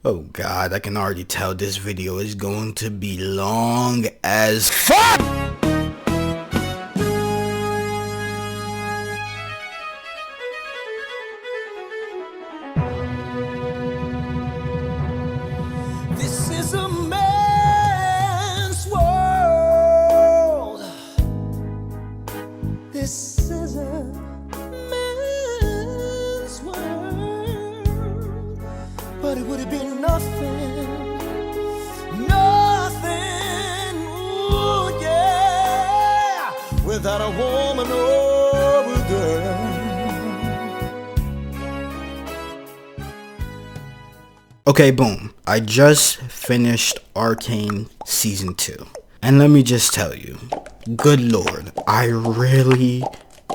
Oh god, I can already tell this video is going to be long as fuck! This is a man's world. This is a man's world. But it would have been nothing, ooh yeah, without a woman or a girl. Okay, boom. I just finished Arcane Season 2. And let me just tell you, good lord, I really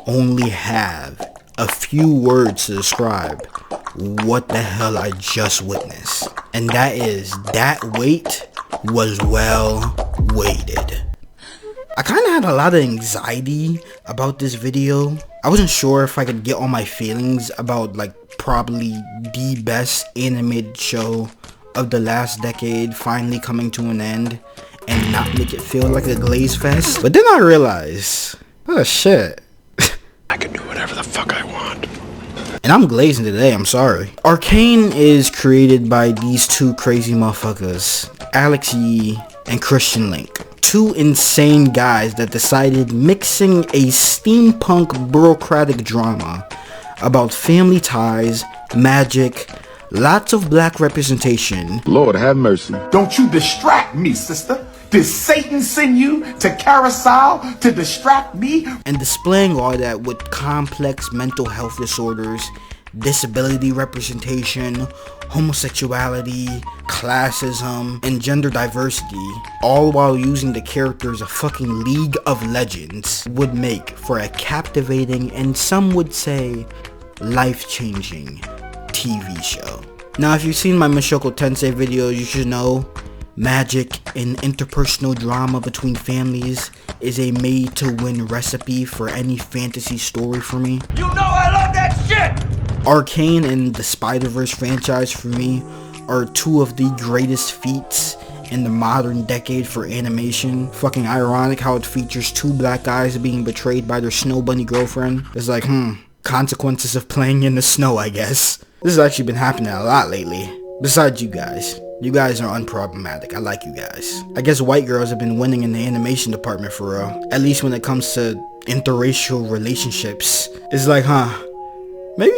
only have a few words to describe what the hell I just witnessed. And that is, that wait was well weighted. I kind of had a lot of anxiety about this video. I wasn't sure if I could get all my feelings about like probably the best animated show of the last decade finally coming to an end and not make it feel like a glaze fest. But then I realized, oh shit, I can do whatever the fuck I want. And I'm glazing today, I'm sorry. Arcane is created by these two crazy motherfuckers, Alex Yee and Christian Link. Two insane guys that decided mixing a steampunk bureaucratic drama about family ties, magic, lots of black representation. Lord have mercy. Don't you distract me, sister. Did Satan send you to Carousel to distract me? And displaying all that with complex mental health disorders, disability representation, homosexuality, classism, and gender diversity, all while using the characters of fucking League of Legends, would make for a captivating and some would say life-changing TV show. Now, if you've seen my Mushoku Tensei videos, you should know magic and interpersonal drama between families is a made-to-win recipe for any fantasy story for me. You know I love that shit! Arcane and the Spider-Verse franchise for me are two of the greatest feats in the modern decade for animation. Fucking ironic how it features two black guys being betrayed by their snow bunny girlfriend. It's like, consequences of playing in the snow, I guess. This has actually been happening a lot lately. Besides you guys. You guys are unproblematic. I like you guys. I guess white girls have been winning in the animation department for real. At least when it comes to interracial relationships. It's like, maybe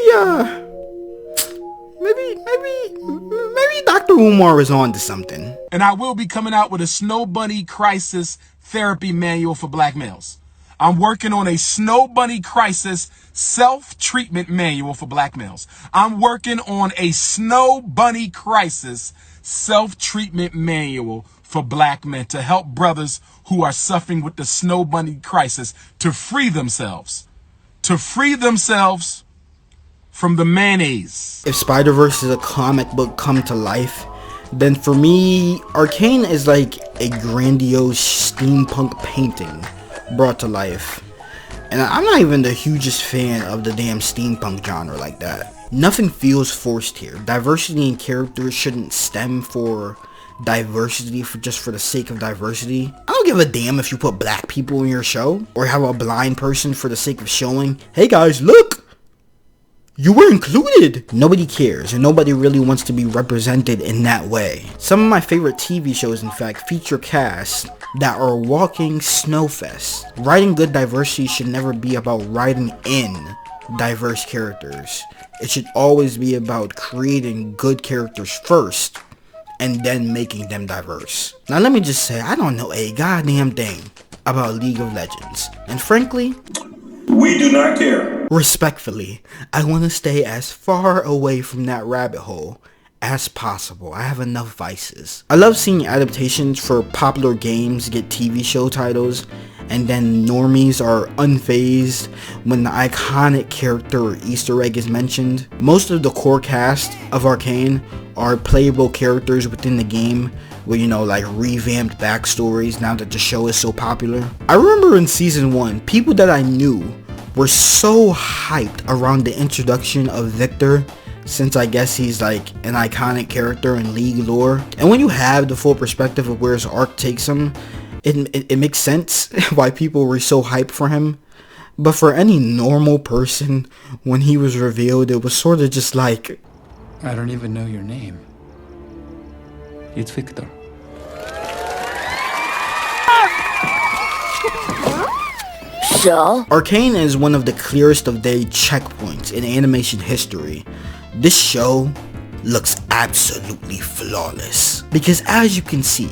Dr. Umar is on to something. And I will be coming out with a Snow Bunny Crisis Therapy Manual for black males. I'm working on a Snow Bunny Crisis Self-Treatment Manual for black males. I'm working on a Snow Bunny Crisis Self-Treatment Manual for black men to help brothers who are suffering with the Snow Bunny Crisis to free themselves. From the mayonnaise. If Spider-Verse is a comic book come to life, then for me, Arcane is like a grandiose steampunk painting brought to life. And I'm not even the hugest fan of the damn steampunk genre like that. Nothing feels forced here. Diversity in characters shouldn't stem for diversity just for the sake of diversity. I don't give a damn if you put black people in your show or have a blind person for the sake of showing, hey guys, look, you were included. Nobody cares and nobody really wants to be represented in that way. Some of my favorite TV shows, in fact, feature casts that are walking snowfests. Writing good diversity should never be about writing in diverse characters. It should always be about creating good characters first and then making them diverse. Now let me just say, I don't know a goddamn thing about League of Legends. And frankly, we do not care. Respectfully, I want to stay as far away from that rabbit hole as possible. I have enough vices. I love seeing adaptations for popular games get TV show titles, and then normies are unfazed when the iconic character or Easter egg is mentioned. Most of the core cast of Arcane are playable characters within the game with, you know, like revamped backstories now that the show is so popular. I remember in season 1, people that I knew were so hyped around the introduction of Victor since I guess he's like an iconic character in League lore. And when you have the full perspective of where his arc takes him, it makes sense why people were so hyped for him. But for any normal person, when he was revealed, it was sort of just like, I don't even know your name. It's Victor. So? Arcane is one of the clearest of their checkpoints in animation history. This show looks absolutely flawless. Because as you can see,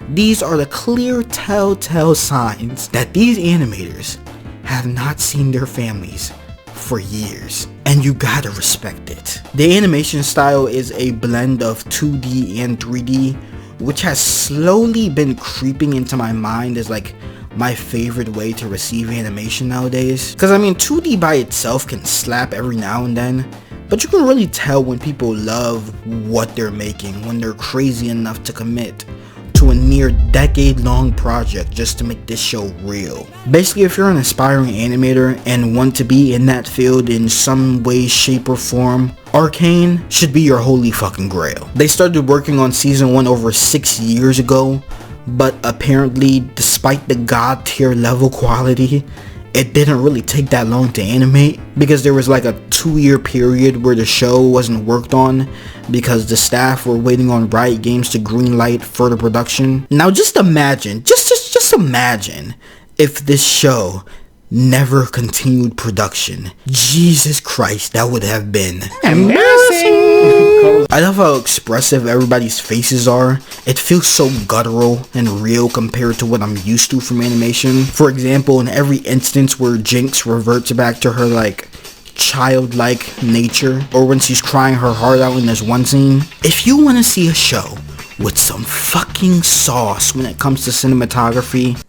these are the clear telltale signs that these animators have not seen their families for years. And you gotta respect it. The animation style is a blend of 2D and 3D, which has slowly been creeping into my mind as like my favorite way to receive animation nowadays. Cause I mean 2D by itself can slap every now and then, but you can really tell when people love what they're making, when they're crazy enough to commit to a near decade-long project just to make this show real. Basically, if you're an aspiring animator and want to be in that field in some way, shape, or form, Arcane should be your holy fucking grail. They started working on season 1 over 6 years ago, but apparently, despite the god tier level quality, it didn't really take that long to animate, because there was like a 2-year period where the show wasn't worked on because the staff were waiting on Riot Games to greenlight further production. Now just imagine, just imagine if this show never continued production. Jesus Christ, that would have been embarrassing. I love how expressive everybody's faces are. It feels so guttural and real compared to what I'm used to from animation. For example, in every instance where Jinx reverts back to her like childlike nature, or when she's crying her heart out in this one scene. If you want to see a show with some fucking sauce when it comes to cinematography,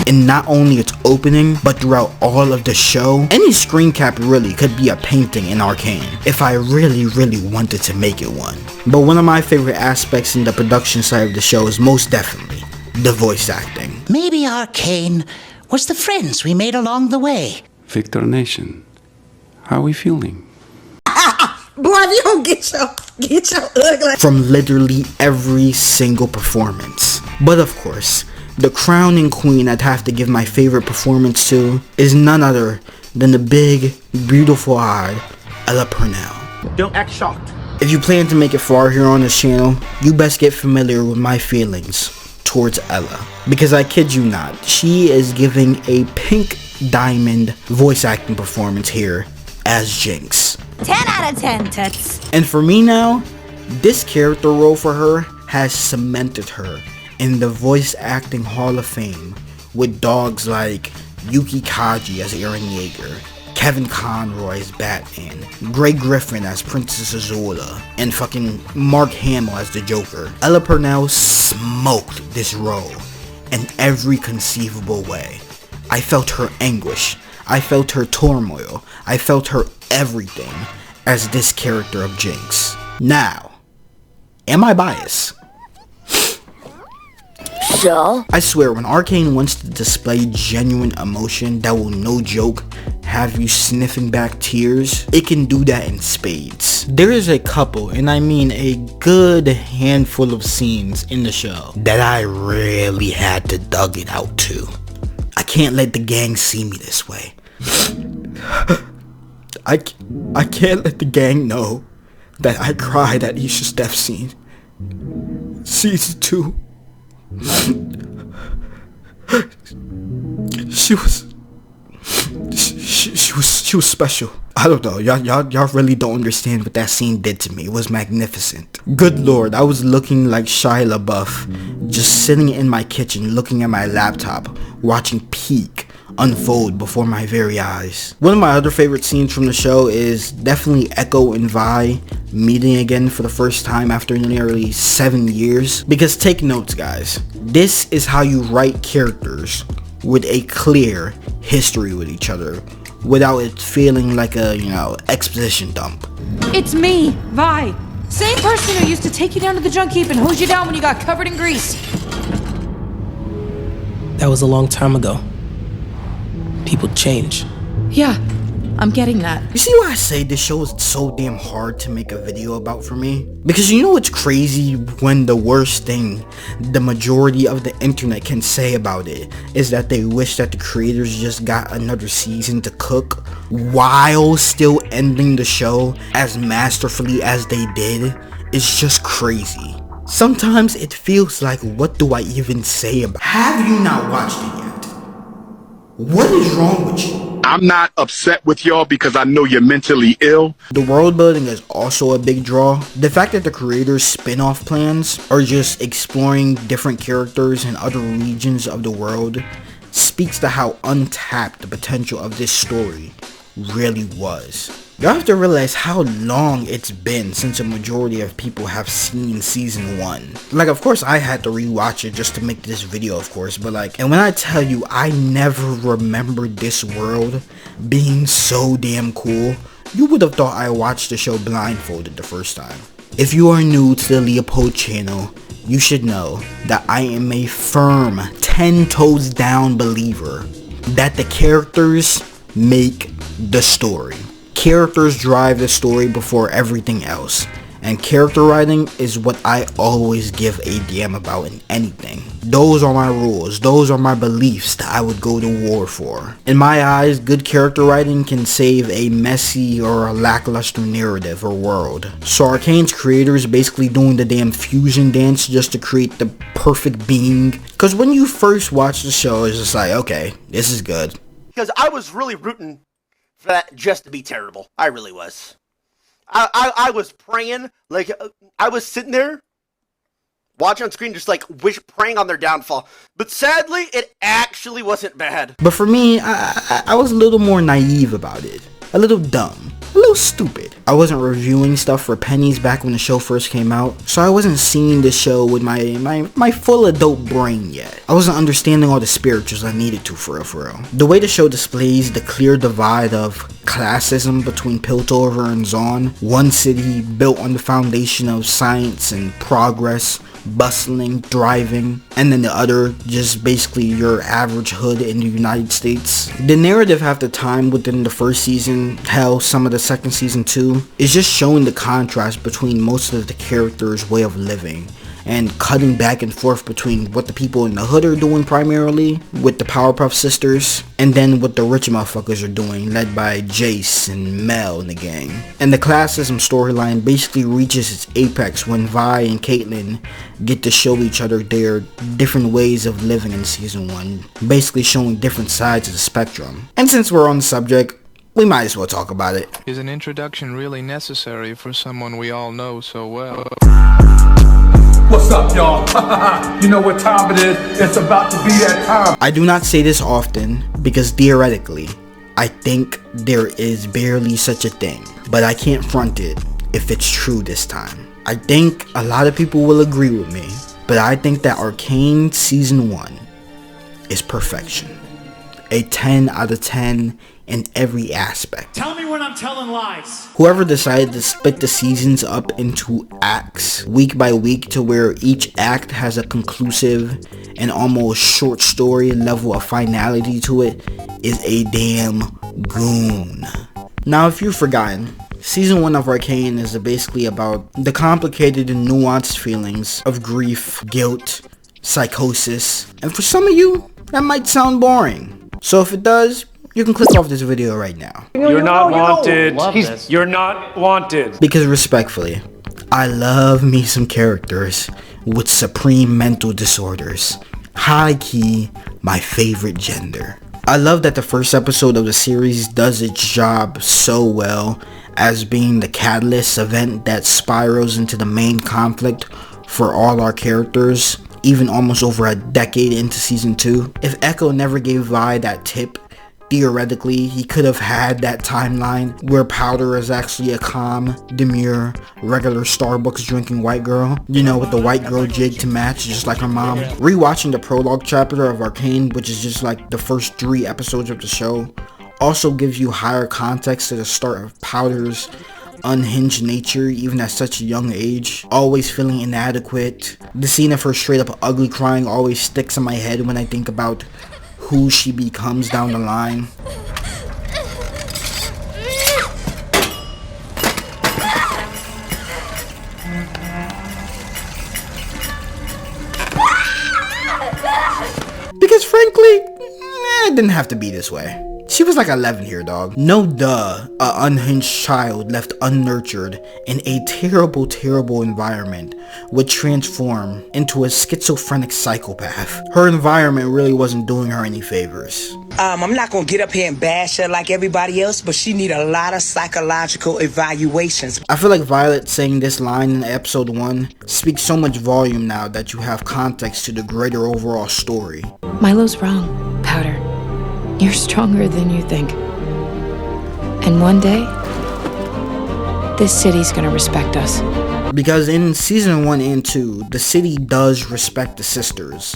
in not only its opening, but throughout all of the show, any screen cap really could be a painting in Arcane, if I really wanted to make it one. But one of my favorite aspects in the production side of the show is most definitely the voice acting. Maybe Arcane was the friends we made along the way. Victor Nation, how are we feeling? Boy, if you don't get your ugly. From literally every single performance. But of course, the crowning queen I'd have to give my favorite performance to is none other than the big, beautiful-eyed Ella Purnell. Don't act shocked. If you plan to make it far here on this channel, you best get familiar with my feelings towards Ella. Because I kid you not, she is giving a pink diamond voice acting performance here as Jinx. 10 out of 10 tits. And for me now, this character role for her has cemented her in the voice acting Hall of Fame with dogs like Yuki Kaji as Eren Yeager, Kevin Conroy as Batman, Grey Griffin as Princess Azula, and fucking Mark Hamill as the Joker. Ella Purnell smoked this role in every conceivable way. I felt her anguish, I felt her turmoil, I felt her everything as this character of Jinx. Now, am I biased? So? I swear, when Arcane wants to display genuine emotion that will, no joke, have you sniffing back tears, it can do that in spades. There is a couple, and I mean a good handful of scenes in the show that I really had to dug it out to. I can't let the gang see me this way. I can't let the gang know that I cried at Isha's death scene. Season 2. She was special. I don't know, y'all really don't understand what that scene did to me. It was magnificent. Good lord, I was looking like Shia LaBeouf, just sitting in my kitchen looking at my laptop, watching Peak unfold before my very eyes. One of my other favorite scenes from the show is definitely Ekko and Vi meeting again for the first time after nearly 7 years. Because take notes, guys, this is how you write characters with a clear history with each other without it feeling like a, exposition dump. It's me, Vi. Same person who used to take you down to the junk heap and hose you down when you got covered in grease. That was a long time ago. People change. Yeah, I'm getting that. You see why I say this show is so damn hard to make a video about for me? Because you know what's crazy, when the worst thing the majority of the internet can say about it is that they wish that the creators just got another season to cook while still ending the show as masterfully as they did. It's just crazy. Sometimes it feels like, what do I even say about it? Have you not watched it yet? What is wrong with you? I'm not upset with y'all because I know you're mentally ill. The world building is also a big draw. The fact that the creators' spin-off plans are just exploring different characters in other regions of the world speaks to how untapped the potential of this story really was. You have to realize how long it's been since a majority of people have seen season 1. Like, of course I had to rewatch it just to make this video, of course, but like, and when I tell you I never remembered this world being so damn cool, you would have thought I watched the show blindfolded the first time. If you are new to the Leopold channel, you should know that I am a firm 10 toes down believer that the characters make the story. Characters drive the story before everything else, and character writing is what I always give a damn about in anything. Those are my rules, those are my beliefs that I would go to war for. In my eyes, good character writing can save a messy or a lackluster narrative or world. So Arcane's creators basically doing the damn fusion dance just to create the perfect being. Cause when you first watch the show, it's just like, okay, this is good. Because I was really rooting for that just to be terrible. I really was. I was praying, like, I was sitting there, watching on screen, just like, praying on their downfall. But sadly, it actually wasn't bad. But for me, I was a little more naive about it. A little dumb. A little stupid. I wasn't reviewing stuff for pennies back when the show first came out, so I wasn't seeing the show with my full adult brain yet. I wasn't understanding all the spirituals I needed to for real. The way the show displays the clear divide of classism between Piltover and Zaun, one city built on the foundation of science and progress, bustling, thriving, and then the other just basically your average hood in the United States. The narrative half the time within the first season, hell, some of the second season too, is just showing the contrast between most of the characters' way of living and cutting back and forth between what the people in the hood are doing primarily with the Powerpuff Sisters, and then what the rich motherfuckers are doing, led by Jace and Mel and the gang. And the classism storyline basically reaches its apex when Vi and Caitlyn get to show each other their different ways of living in season 1, basically showing different sides of the spectrum. And since we're on the subject, we might as well talk about it. Is an introduction really necessary for someone we all know so well? What's up, y'all? You know what time it is? It's about to be that time. I do not say this often because theoretically, I think there is barely such a thing, but I can't front it if it's true this time. I think a lot of people will agree with me, but I think that Arcane Season 1 is perfection. A 10 out of 10 in every aspect. Tell me when I'm telling lies. Whoever decided to split the seasons up into acts, week by week, to where each act has a conclusive and almost short story level of finality to it, is a damn goon. Now, if you've forgotten, Season 1 of Arcane is basically about the complicated and nuanced feelings of grief, guilt, psychosis, and for some of you, that might sound boring. So if it does, you can click off this video right now. You're not wanted. You're not wanted. Because respectfully, I love me some characters with supreme mental disorders. High key, my favorite gender. I love that the first episode of the series does its job so well as being the catalyst event that spirals into the main conflict for all our characters, even almost over a decade into season 2. If Ekko never gave Vi that tip, theoretically, he could have had that timeline where Powder is actually a calm, demure, regular Starbucks drinking white girl. You know, with the white girl jig to match, just like her mom. Rewatching the prologue chapter of Arcane, which is just like the first 3 episodes of the show, also gives you higher context to the start of Powder's unhinged nature, even at such a young age, always feeling inadequate. The scene of her straight up ugly crying always sticks in my head when I think about who she becomes down the line. didn't have to be this way. She was like 11 here, dog. No duh, a unhinged child left unnurtured in a terrible, terrible environment would transform into a schizophrenic psychopath. Her environment really wasn't doing her any favors. I'm not gonna get up here and bash her like everybody else, but she need a lot of psychological evaluations. I feel like Violet saying this line in episode 1 speaks so much volume now that you have context to the greater overall story. Milo's wrong, Powder. You're stronger than you think. And one day, this city's gonna respect us. Because in season 1 and 2, the city does respect the sisters,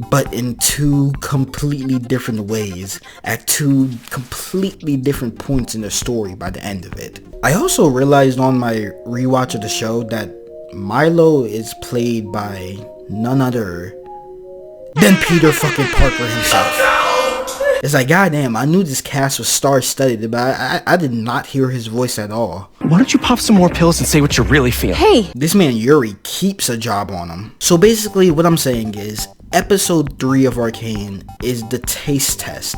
but in two completely different ways, at two completely different points in the story by the end of it. I also realized on my rewatch of the show that Milo is played by none other than Peter fucking Parker himself. It's like, goddamn, I knew this cast was star-studded, but I did not hear his voice at all. Why don't you pop some more pills and say what you're really feeling? Hey! This man Yuri keeps a job on him. So basically, what I'm saying is, episode 3 of Arcane is the taste test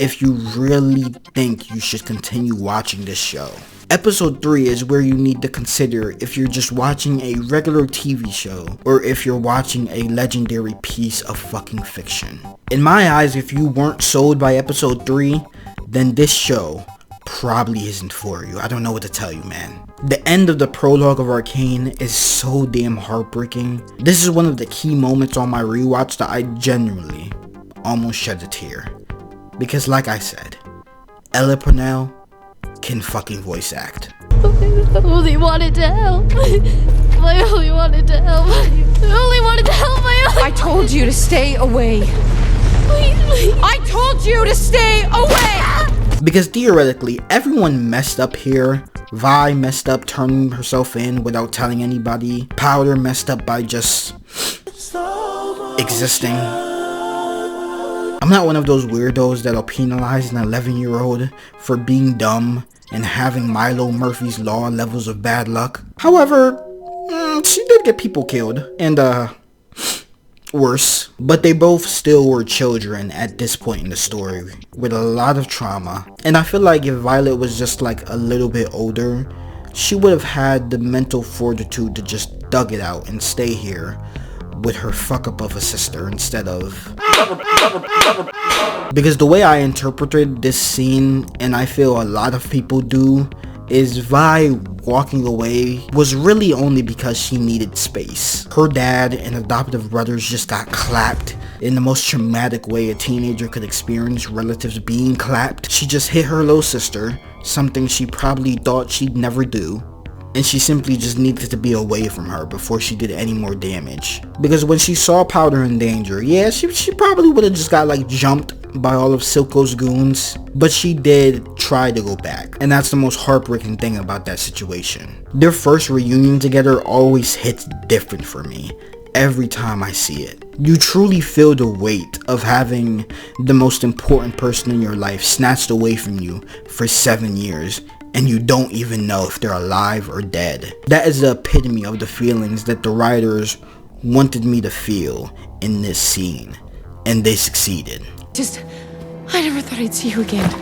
if you really think you should continue watching this show. Episode 3 is where you need to consider if you're just watching a regular TV show or if you're watching a legendary piece of fucking fiction. In my eyes, if you weren't sold by episode 3, then this show probably isn't for you. I don't know what to tell you, man. The end of the prologue of Arcane is so damn heartbreaking. This is one of the key moments on my rewatch that I genuinely almost shed a tear. Because like I said, Ella Purnell can fucking voice act. I only wanted to help. I only wanted to help. I only wanted to help. I told you to stay away. Please. I told you to stay away! Because theoretically, everyone messed up here. Vi messed up turning herself in without telling anybody. Powder messed up by just existing. I'm not one of those weirdos that'll penalize an 11-year-old for being dumb and having Milo Murphy's Law levels of bad luck. However, she did get people killed, and worse. But they both still were children at this point in the story, with a lot of trauma. And I feel like if Violet was just like a little bit older, she would have had the mental fortitude to just dug it out and stay here with her fuck up of a sister instead of... Because the way I interpreted this scene, and I feel a lot of people do, is Vi walking away was really only because she needed space. Her dad and adoptive brothers just got clapped in the most traumatic way a teenager could experience relatives being clapped. She just hit her little sister, something she probably thought she'd never do. And she simply just needed to be away from her before she did any more damage. Because when she saw Powder in danger, yeah, she probably would have just got like jumped by all of Silco's goons. But she did try to go back. And that's the most heartbreaking thing about that situation. Their first reunion together always hits different for me every time I see it. You truly feel the weight of having the most important person in your life snatched away from you for 7 years. And you don't even know if they're alive or dead. That is the epitome of the feelings that the writers wanted me to feel in this scene. And they succeeded. I never thought I'd see you again.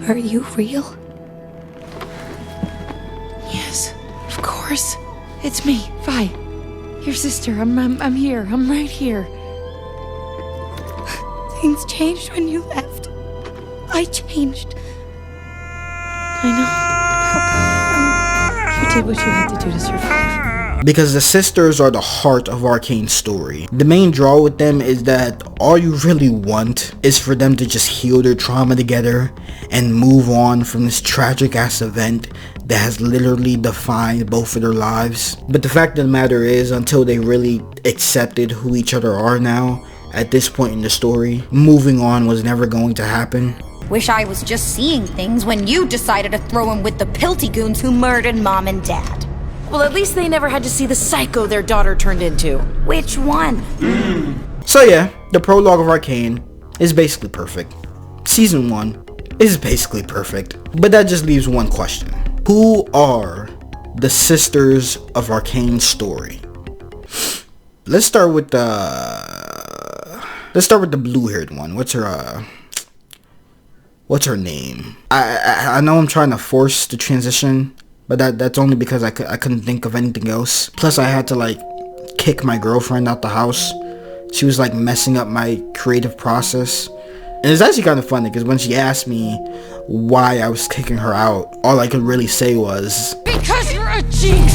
Are you real? Yes, of course. It's me, Vi. Your sister. I'm here. I'm right here. Things changed when you left. I changed. I know. You did what you had to do to survive. Because the sisters are the heart of Arcane's story. The main draw with them is that all you really want is for them to just heal their trauma together and move on from this tragic ass event that has literally defined both of their lives. But the fact of the matter is, until they really accepted who each other are now, at this point in the story, moving on was never going to happen. Wish I was just seeing things when you decided to throw him with the pilty goons who murdered Mom and Dad. Well, at least they never had to see the psycho their daughter turned into. Which one? So yeah, the prologue of Arcane is basically perfect. Season 1 is basically perfect. But that just leaves one question. Who are the sisters of Arcane's story? Let's start with the Let's start with the blue-haired one. What's her name? I know I'm trying to force the transition, but that's only because I couldn't think of anything else. Plus, I had to like kick my girlfriend out the house. She was like messing up my creative process. And it's actually kind of funny because when she asked me why I was kicking her out, all I could really say was, Because you're a Jinx!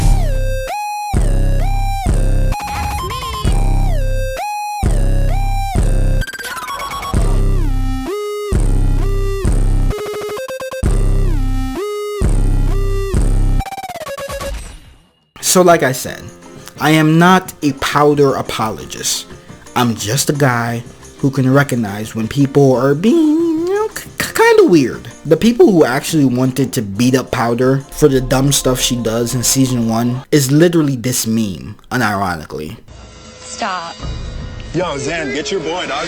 So like I said, I am not a powder apologist. I'm just a guy who can recognize when people are being, kind of weird. The people who actually wanted to beat up Powder for the dumb stuff she does in season 1 is literally this meme, unironically. Stop. Yo, Zen, get your boy, dog.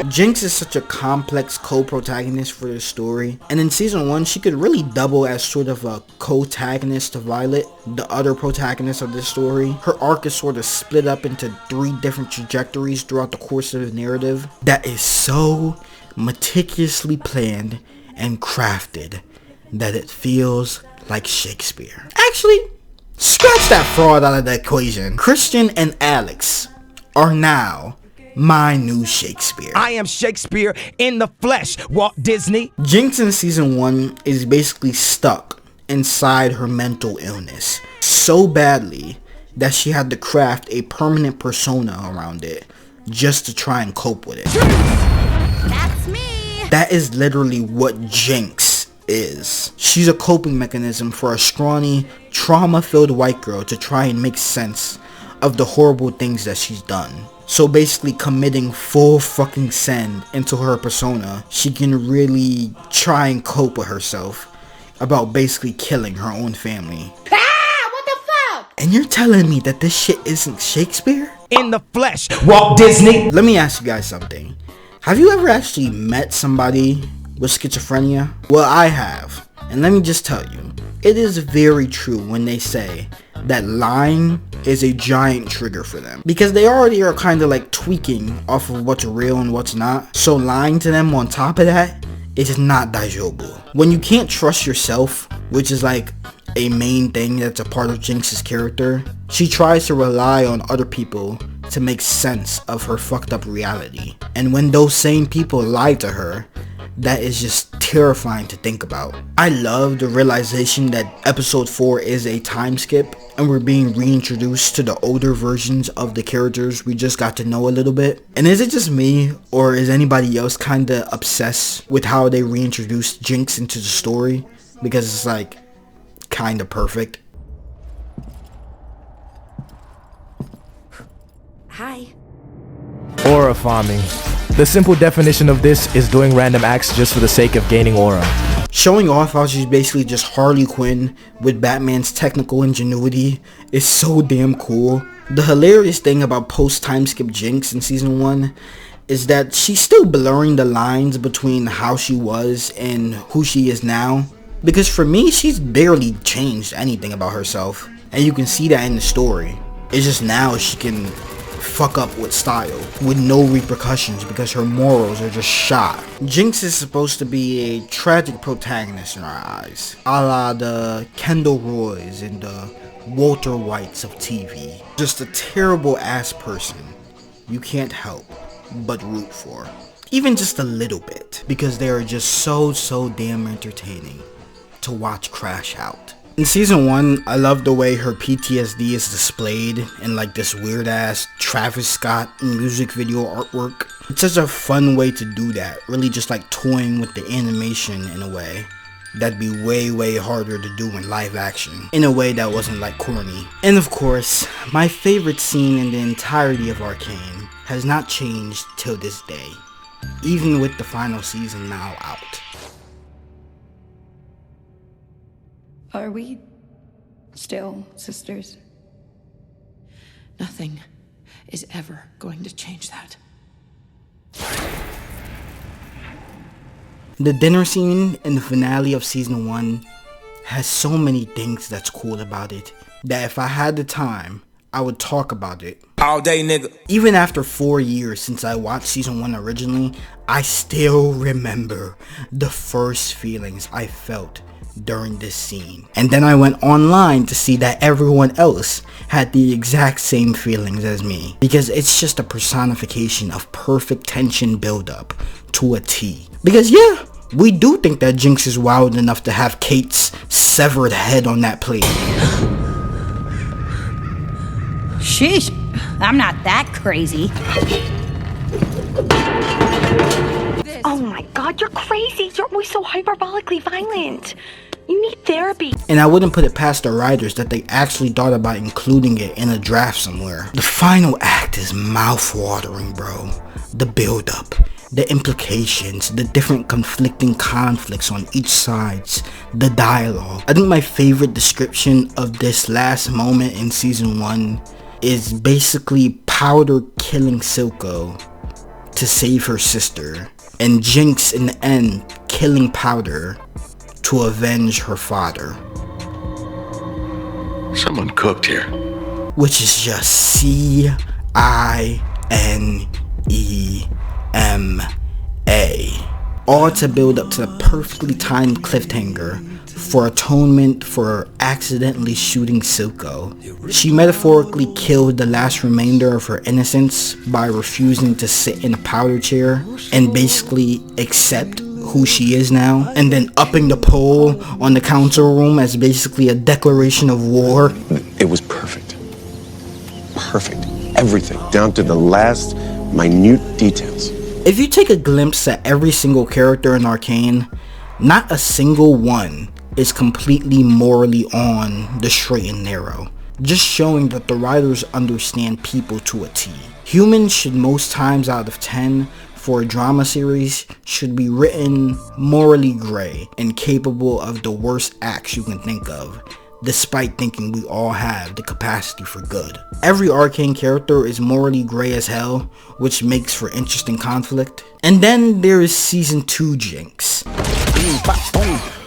Jinx is such a complex co-protagonist for the story, and in season 1 she could really double as sort of a co-tagonist to Violet, the other protagonist of this story. Her arc is sort of split up into 3 different trajectories throughout the course of the narrative that is so meticulously planned and crafted that it feels like Shakespeare. Actually, scratch that fraud out of the equation. Christian and Alex are now my new Shakespeare. I am Shakespeare in the flesh, Walt Disney. Jinx in season 1 is basically stuck inside her mental illness so badly that she had to craft a permanent persona around it just to try and cope with it. That's me. That is literally what Jinx is. She's a coping mechanism for a scrawny, trauma-filled white girl to try and make sense of the horrible things that she's done. So basically committing full fucking send into her persona, she can really try and cope with herself about basically killing her own family. Ah, what the fuck? And you're telling me that this shit isn't Shakespeare? In the flesh, Walt Disney. Let me ask you guys something. Have you ever actually met somebody with schizophrenia? Well, I have. And let me just tell you, it is very true when they say that lying is a giant trigger for them, because they already are kind of like tweaking off of what's real and what's not. So lying to them on top of that is not daijoubu. When you can't trust yourself, which is like a main thing that's a part of Jinx's character, she tries to rely on other people to make sense of her fucked up reality. And when those same people lie to her, that is just terrifying to think about. I love the realization that episode 4 is a time skip and we're being reintroduced to the older versions of the characters we just got to know a little bit. And is it just me, or is anybody else kinda obsessed with how they reintroduced Jinx into the story? Because it's like kinda perfect. Hi. Aura farming. The simple definition of this is doing random acts just for the sake of gaining aura. Showing off how she's basically just Harley Quinn with Batman's technical ingenuity is so damn cool. The hilarious thing about post-time skip Jinx in season 1 is that she's still blurring the lines between how she was and who she is now. Because for me, she's barely changed anything about herself. And you can see that in the story. It's just now she can fuck up with style with no repercussions because her morals are just shot. Jinx is supposed to be a tragic protagonist in our eyes, a la the Kendall Roys and the Walter Whites of TV. Just a terrible ass person you can't help but root for, even just a little bit, because they are just so damn entertaining to watch crash out. In season 1, I love the way her PTSD is displayed in like this weird ass Travis Scott music video artwork. It's such a fun way to do that, really just like toying with the animation in a way that'd be way harder to do in live action, in a way that wasn't like corny. And of course, my favorite scene in the entirety of Arcane has not changed till this day, even with the final season now out. Are we still sisters? Nothing is ever going to change that. The dinner scene in the finale of season 1 has so many things that's cool about it that if I had the time, I would talk about it. All day, nigga. Even after 4 years since I watched season 1 originally, I still remember the first feelings I felt during this scene. And then I went online to see that everyone else had the exact same feelings as me. Because it's just a personification of perfect tension buildup to a T. Because yeah, we do think that Jinx is wild enough to have Kate's severed head on that plate. Sheesh, I'm not that crazy. Oh my god, you're crazy. You're always so hyperbolically violent. You need therapy. And I wouldn't put it past the writers that they actually thought about including it in a draft somewhere. The final act is mouth-watering, bro. The build-up, the implications, the different conflicting conflicts on each sides, the dialogue. I think my favorite description of this last moment in season 1 is basically Powder killing Silco to save her sister, and Jinx in the end killing Powder to avenge her father. Someone cooked here. Which is just C-I-N-E-M-A. All to build up to the perfectly timed cliffhanger for atonement for accidentally shooting Silco. She metaphorically killed the last remainder of her innocence by refusing to sit in a powder chair and basically accept who she is now, and then upping the poll on the council room as basically a declaration of war. It was perfect. Perfect. Everything, down to the last minute details. If you take a glimpse at every single character in Arcane, not a single one is completely morally on the straight and narrow. Just showing that the writers understand people to a T. Humans should most times out of 10 for a drama series should be written morally gray and capable of the worst acts you can think of, despite thinking we all have the capacity for good. Every Arcane character is morally gray as hell, which makes for interesting conflict. And then there is season 2 Jinx.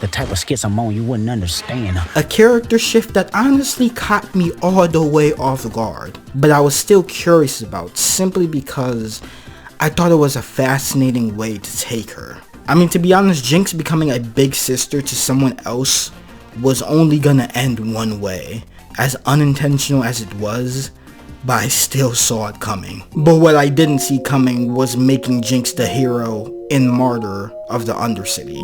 The type of schism you wouldn't understand. A character shift that honestly caught me all the way off guard, but I was still curious about simply because I thought it was a fascinating way to take her. I mean, to be honest, Jinx becoming a big sister to someone else was only gonna end one way, as unintentional as it was, but I still saw it coming. But what I didn't see coming was making Jinx the hero and martyr of the Undercity.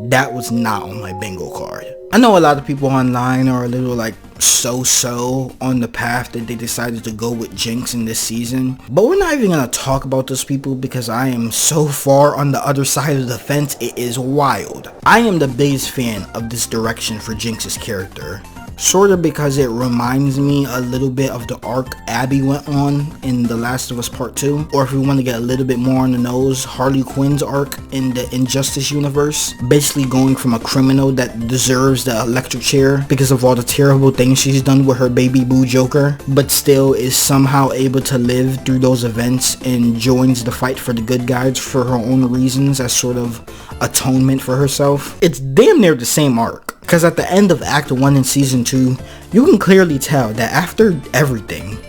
That was not on my bingo card. I know a lot of people online are a little like so-so on the path that they decided to go with Jinx in this season, but we're not even gonna talk about those people because I am so far on the other side of the fence, it is wild. I am the biggest fan of this direction for Jinx's character. Sort of because it reminds me a little bit of the arc Abby went on in The Last of Us Part 2. Or if we want to get a little bit more on the nose, Harley Quinn's arc in the Injustice universe. Basically going from a criminal that deserves the electric chair because of all the terrible things she's done with her baby boo Joker, but still is somehow able to live through those events and joins the fight for the good guys for her own reasons as sort of atonement for herself. It's damn near the same arc. Because at the end of Act 1 in Season 2, you can clearly tell that after everything,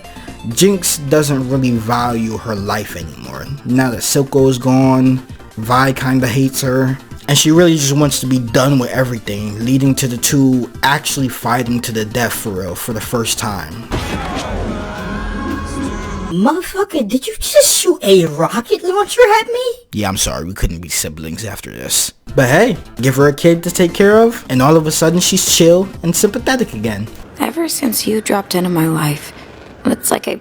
Jinx doesn't really value her life anymore. Now that Silco is gone, Vi kinda hates her, and she really just wants to be done with everything, leading to the two actually fighting to the death for real for the first time. Motherfucker, did you just shoot a rocket launcher at me? Yeah, I'm sorry, we couldn't be siblings after this. But hey, give her a kid to take care of, and all of a sudden she's chill and sympathetic again. Ever since you dropped into my life, it's like I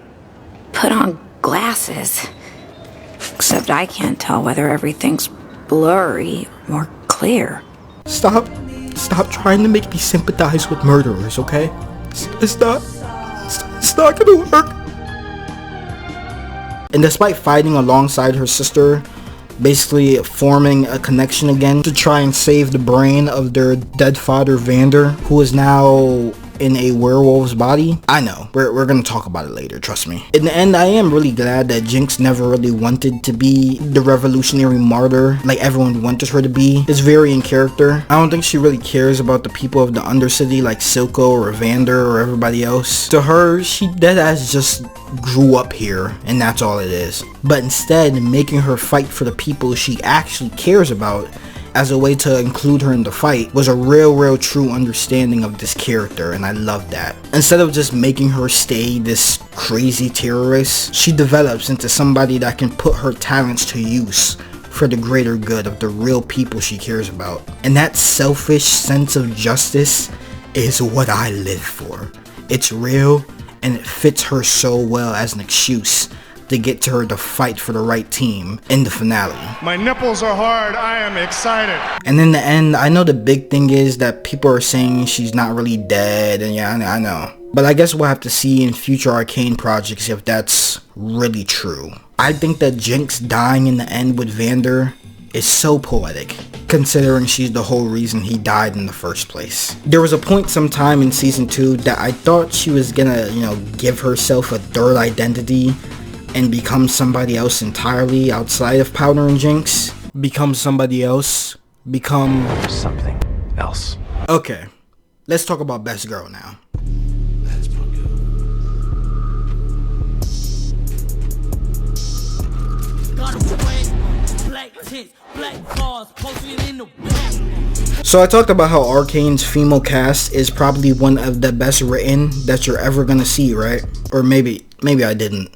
put on glasses. Except I can't tell whether everything's blurry or clear. Stop trying to make me sympathize with murderers, okay? It's not gonna work. And despite fighting alongside her sister, basically forming a connection again to try and save the brain of their dead father Vander, who is now in a werewolf's body. I know, we're gonna talk about it later, trust me. In the end, I am really glad that Jinx never really wanted to be the revolutionary martyr like everyone wanted her to be. It's very in character. I don't think she really cares about the people of the Undercity like Silco or Evander or everybody else. To her, she deadass just grew up here and that's all it is. But instead, making her fight for the people she actually cares about as a way to include her in the fight was a real true understanding of this character, and I love that. Instead of just making her stay this crazy terrorist, she develops into somebody that can put her talents to use for the greater good of the real people she cares about. And that selfish sense of justice is what I live for. It's real, and it fits her so well as an excuse to get to her to fight for the right team in the finale. My nipples are hard, I am excited. And in the end, I know the big thing is that people are saying she's not really dead, and yeah, I know. But I guess we'll have to see in future Arcane projects if that's really true. I think that Jinx dying in the end with Vander is so poetic, considering she's the whole reason he died in the first place. There was a point sometime in season 2 that I thought she was gonna, give herself a third identity and become somebody else entirely outside of Powder and Jinx. Become somebody else. Become something else. Okay, let's talk about Best Girl now. So I talked about how Arcane's female cast is probably one of the best written that you're ever gonna see, right? Or maybe I didn't.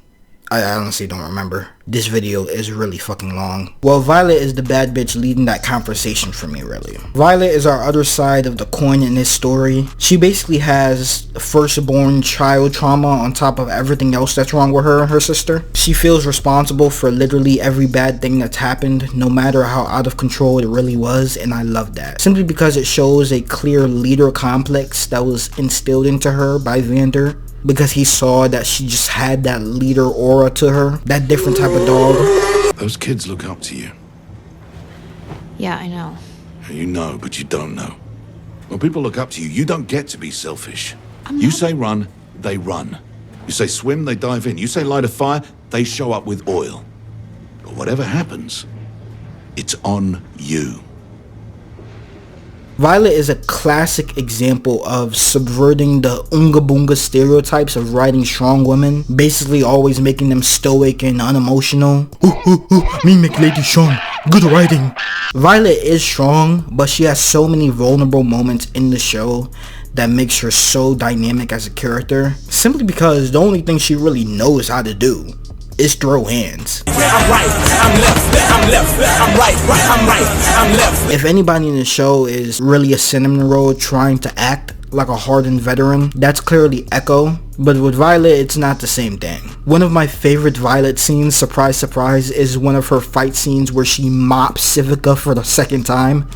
I honestly don't remember. This video is really fucking long. Well, Violet is the bad bitch leading that conversation for me, really. Violet is our other side of the coin in this story. She basically has firstborn child trauma on top of everything else that's wrong with her and her sister. She feels responsible for literally every bad thing that's happened, no matter how out of control it really was, and I love that. Simply because it shows a clear leader complex that was instilled into her by Vander, because he saw that she just had that leader aura to her, that different type of dog. Those kids look up to you. Yeah, I know. You know, but you don't know. When people look up to you, you don't get to be selfish. You say run, they run. You say swim, they dive in. You say light a fire, they show up with oil. But whatever happens, it's on you. Violet is a classic example of subverting the Oonga Boonga stereotypes of writing strong women, basically always making them stoic and unemotional. Me make lady strong, good writing. Violet is strong, but she has so many vulnerable moments in the show that makes her so dynamic as a character, simply because the only thing she really knows how to do is throw hands. I'm right, I'm left, I'm left, I'm right, I'm right, I'm left. If anybody in the show is really a cinnamon roll trying to act like a hardened veteran, that's clearly Ekko. But with Violet, it's not the same thing. One of my favorite Violet scenes, surprise surprise, is one of her fight scenes where she mops Civica for the second time.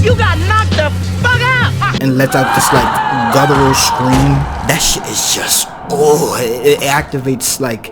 You got knocked the fuck out! And lets out this like guttural scream. That shit is just, it activates like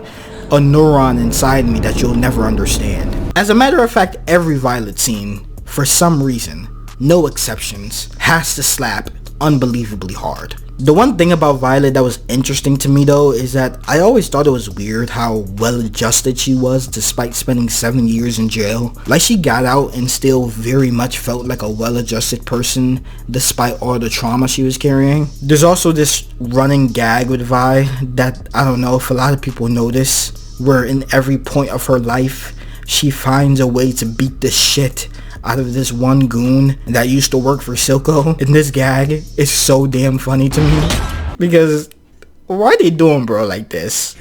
a neuron inside me that you'll never understand. As a matter of fact, every Violet scene, for some reason, no exceptions, has to slap unbelievably hard. The one thing about Violet that was interesting to me though is that I always thought it was weird how well adjusted she was despite spending 7 years in jail. Like she got out and still very much felt like a well adjusted person despite all the trauma she was carrying. There's also this running gag with Vi that I don't know if a lot of people notice, where in every point of her life she finds a way to beat the shit out of this one goon that used to work for Silco. And this gag is so damn funny to me, because why are they doing bro like this?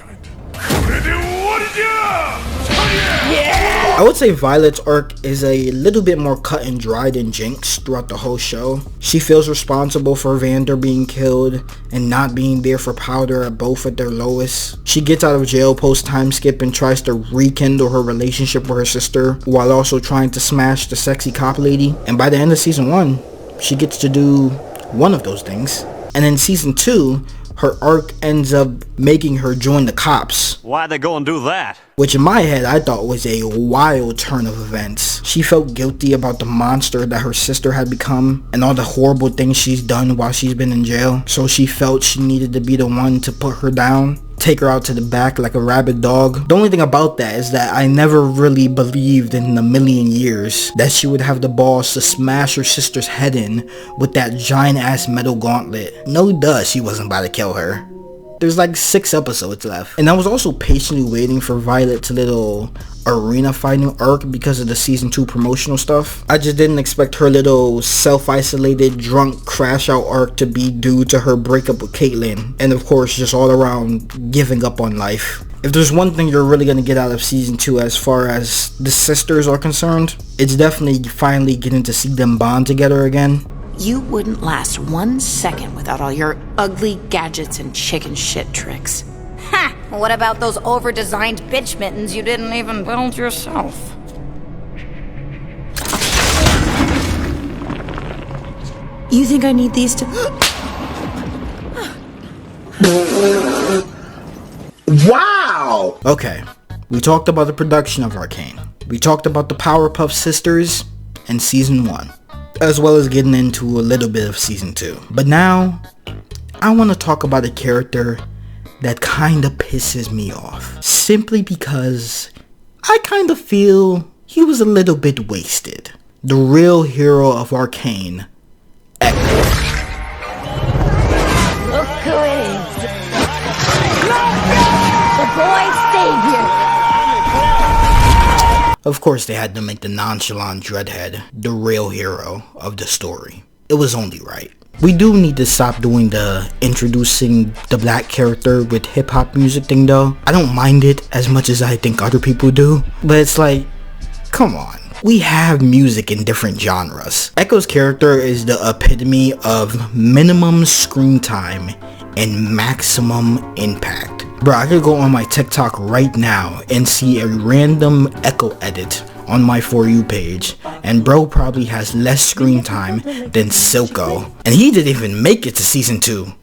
I would say Violet's arc is a little bit more cut and dry than Jinx throughout the whole show. She feels responsible for Vander being killed and not being there for Powder at both at their lowest. She gets out of jail post time skip and tries to rekindle her relationship with her sister while also trying to smash the sexy cop lady. And by the end of season 1, she gets to do one of those things. And in season 2, her arc ends up making her join the cops. Why'd they go and do that? Which in my head I thought was a wild turn of events. She felt guilty about the monster that her sister had become and all the horrible things she's done while she's been in jail. So she felt she needed to be the one to put her down, take her out to the back like a rabid dog. The only thing about that is that I never really believed in a million years that she would have the balls to smash her sister's head in with that giant ass metal gauntlet. No duh, she wasn't about to kill her. There's like 6 episodes left. And I was also patiently waiting for Violet's little arena fighting arc because of the season 2 promotional stuff. I just didn't expect her little self-isolated drunk crash out arc to be due to her breakup with Caitlyn. And of course just all around giving up on life. If there's one thing you're really gonna get out of season 2 as far as the sisters are concerned, it's definitely finally getting to see them bond together again. You wouldn't last 1 second without all your ugly gadgets and chicken shit tricks. Ha! What about those over-designed bitch mittens you didn't even build yourself? You think I need these to... Wow! Okay, we talked about the production of Arcane. We talked about the Powerpuff Sisters and season 1. As well as getting into a little bit of season 2. But now, I want to talk about a character that kinda pisses me off. Simply because I kinda feel he was a little bit wasted. The real hero of Arcane, Ekko. Look who it is. The boy savior. Of course they had to make the nonchalant dreadhead the real hero of the story. It was only right. We do need to stop doing the introducing the black character with hip hop music thing though. I don't mind it as much as I think other people do, but it's like, come on. We have music in different genres. Ekko's character is the epitome of minimum screen time and maximum impact. Bro, I could go on my TikTok right now and see a random Ekko edit on my For You page, and bro probably has less screen time than Silco, and he didn't even make it to season 2.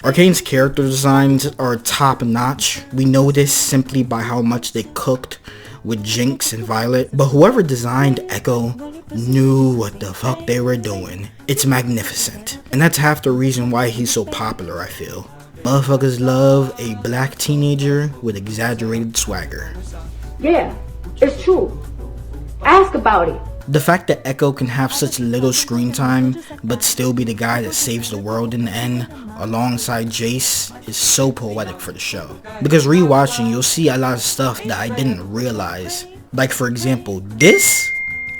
Arcane's character designs are top notch. We know this simply by how much they cooked with Jinx and Violet, but whoever designed Ekko knew what the fuck they were doing. It's magnificent, and that's half the reason why he's so popular, I feel. Motherfuckers love a black teenager with exaggerated swagger. Yeah, it's true. Ask about it. The fact that Ekko can have such little screen time but still be the guy that saves the world in the end alongside Jace is so poetic for the show. Because rewatching, you'll see a lot of stuff that I didn't realize. Like for example, this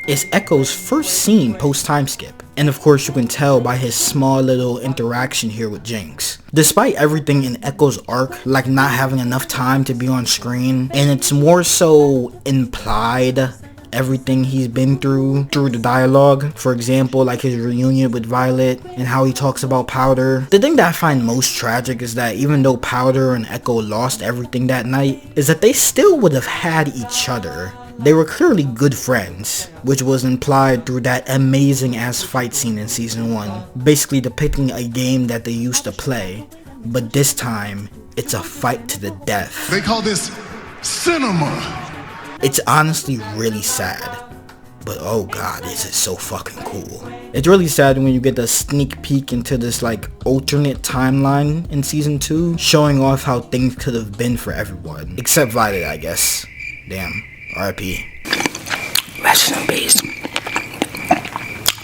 is Ekko's first scene post time skip. And of course you can tell by his small little interaction here with Jinx. Despite everything in Ekko's arc, like not having enough time to be on screen, and it's more so implied everything he's been through the dialogue. For example, like his reunion with Violet and how he talks about Powder. The thing that I find most tragic is that even though Powder and Ekko lost everything that night, is that they still would have had each other. They were clearly good friends, which was implied through that amazing ass fight scene in season 1, basically depicting a game that they used to play, but this time, it's a fight to the death. They call this cinema. It's honestly really sad, but oh god, is it so fucking cool. It's really sad when you get a sneak peek into this like alternate timeline in season 2, showing off how things could have been for everyone, except Violet, I guess. Damn. R.I.P. Rest in peace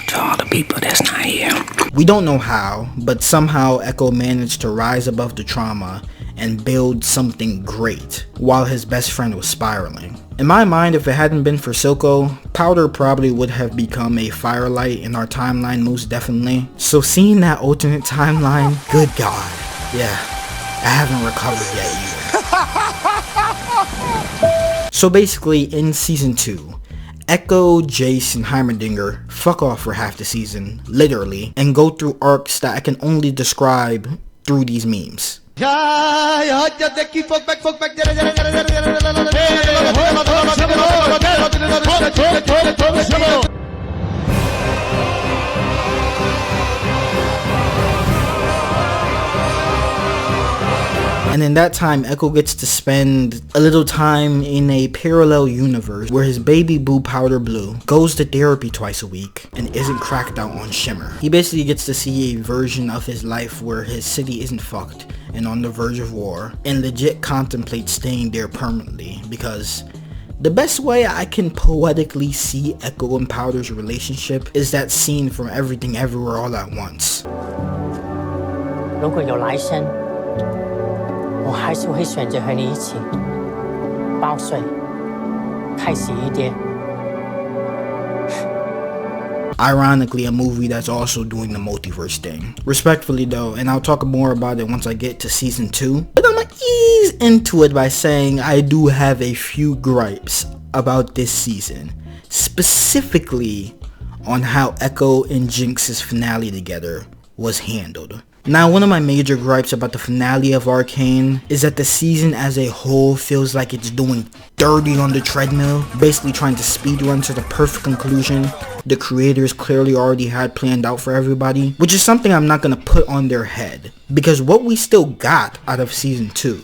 to all the people that's not here. We don't know how, but somehow Ekko managed to rise above the trauma and build something great while his best friend was spiraling. In my mind, if it hadn't been for Silco, Powder probably would have become a firelight in our timeline most definitely. So seeing that alternate timeline, good god. Yeah, I haven't recovered yet either. So basically, in season 2, Ekko, Jace, and Heimerdinger fuck off for half the season, literally, and go through arcs that I can only describe through these memes. And in that time, Ekko gets to spend a little time in a parallel universe where his baby boo Powder Blue goes to therapy twice a week and isn't cracked out on Shimmer. He basically gets to see a version of his life where his city isn't fucked and on the verge of war, and legit contemplates staying there permanently, because the best way I can poetically see Ekko and Powder's relationship is that scene from Everything Everywhere All at Once. 如果有来生，我还是会选择和你一起报税，开始一点。 Ironically, a movie that's also doing the multiverse thing. Respectfully though, and I'll talk more about it once I get to season 2, but I'm gonna ease into it by saying I do have a few gripes about this season, specifically on how Ekko and Jinx's finale together was handled. Now, one of my major gripes about the finale of Arcane is that the season as a whole feels like it's doing dirty on the treadmill, basically trying to speedrun to the perfect conclusion the creators clearly already had planned out for everybody, which is something I'm not gonna put on their head, because what we still got out of season 2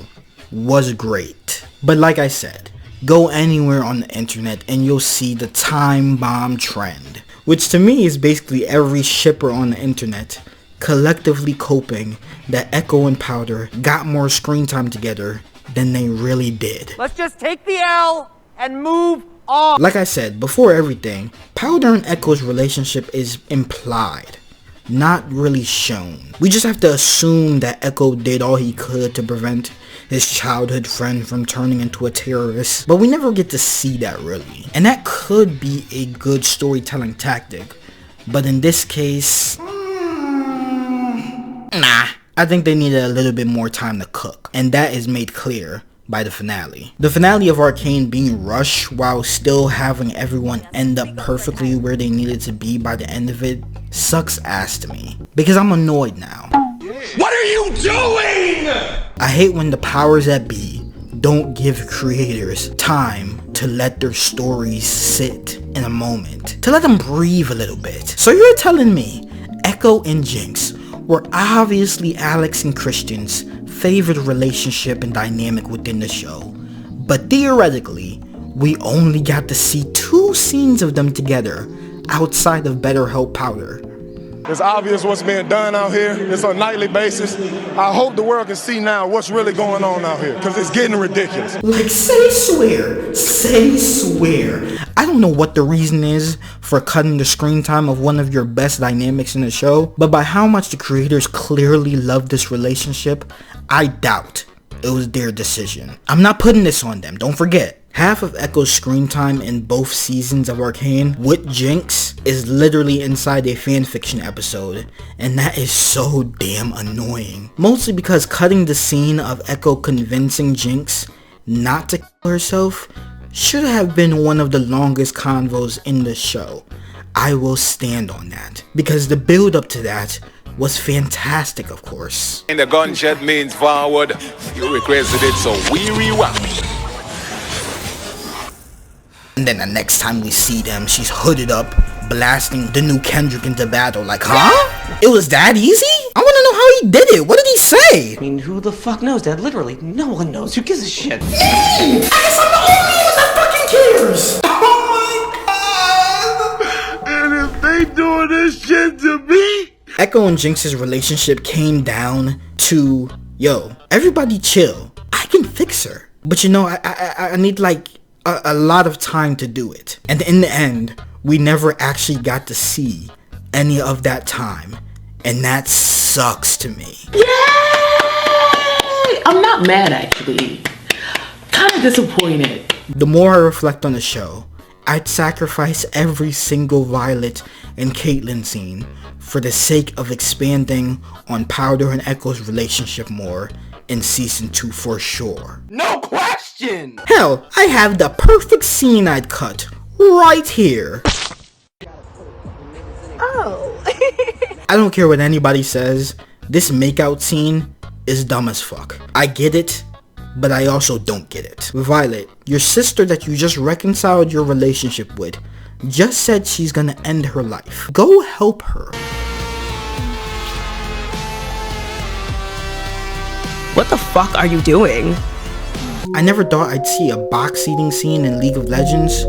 was great. But like I said, go anywhere on the internet and you'll see the time bomb trend, which to me is basically every shipper on the internet collectively coping that Ekko and Powder got more screen time together than they really did. Let's just take the L and move on. Like I said, before everything, Powder and Ekko's relationship is implied, not really shown. We just have to assume that Ekko did all he could to prevent his childhood friend from turning into a terrorist, but we never get to see that really. And that could be a good storytelling tactic, but in this case, nah, I think they needed a little bit more time to cook, and that is made clear by the finale. The finale of Arcane being rushed while still having everyone end up perfectly where they needed to be by the end of it sucks ass to me, because I'm annoyed now. What are you doing? I hate when the powers that be don't give creators time to let their stories sit in a moment, to let them breathe a little bit. So you're telling me Ekko and Jinx were obviously Alex and Christian's favorite relationship and dynamic within the show, but theoretically, we only got to see 2 scenes of them together outside of BetterHelp Powder. It's obvious what's being done out here. It's on a nightly basis. I hope the world can see now what's really going on out here, because it's getting ridiculous. Like, say swear. I don't know what the reason is for cutting the screen time of one of your best dynamics in the show, but by how much the creators clearly love this relationship, I doubt it was their decision. I'm not putting this on them, don't forget. Half of Ekko's screen time in both seasons of Arcane with Jinx is literally inside a fanfiction episode, and that is so damn annoying. Mostly because cutting the scene of Ekko convincing Jinx not to kill herself should have been one of the longest convos in the show. I will stand on that, because the build up to that was fantastic, of course. And the gunshot means forward. You requested it, so we rewind. And then the next time we see them, she's hooded up, blasting the new Kendrick into battle. Like, huh? It was that easy? I want to know how he did it. What did he say? I mean, who the fuck knows that? Literally, no one knows. Who gives a shit? Me! I guess I'm the only one that fucking cares. Oh my god! And if they doing this shit to me? Ekko and Jinx's relationship came down to, yo, everybody chill. I can fix her. But you know, I need like a lot of time to do it. And in the end, we never actually got to see any of that time. And that sucks to me. Yay! I'm not mad actually. Kind of disappointed. The more I reflect on the show, I'd sacrifice every single Violet and Caitlyn scene for the sake of expanding on Powder and Ekko's relationship more in season 2 for sure. No question! Hell, I have the perfect scene I'd cut right here. Oh. I don't care what anybody says, this makeout scene is dumb as fuck. I get it, but I also don't get it. Violet, your sister that you just reconciled your relationship with, just said she's gonna end her life. Go help her. What the fuck are you doing? I never thought I'd see a box eating scene in League of Legends,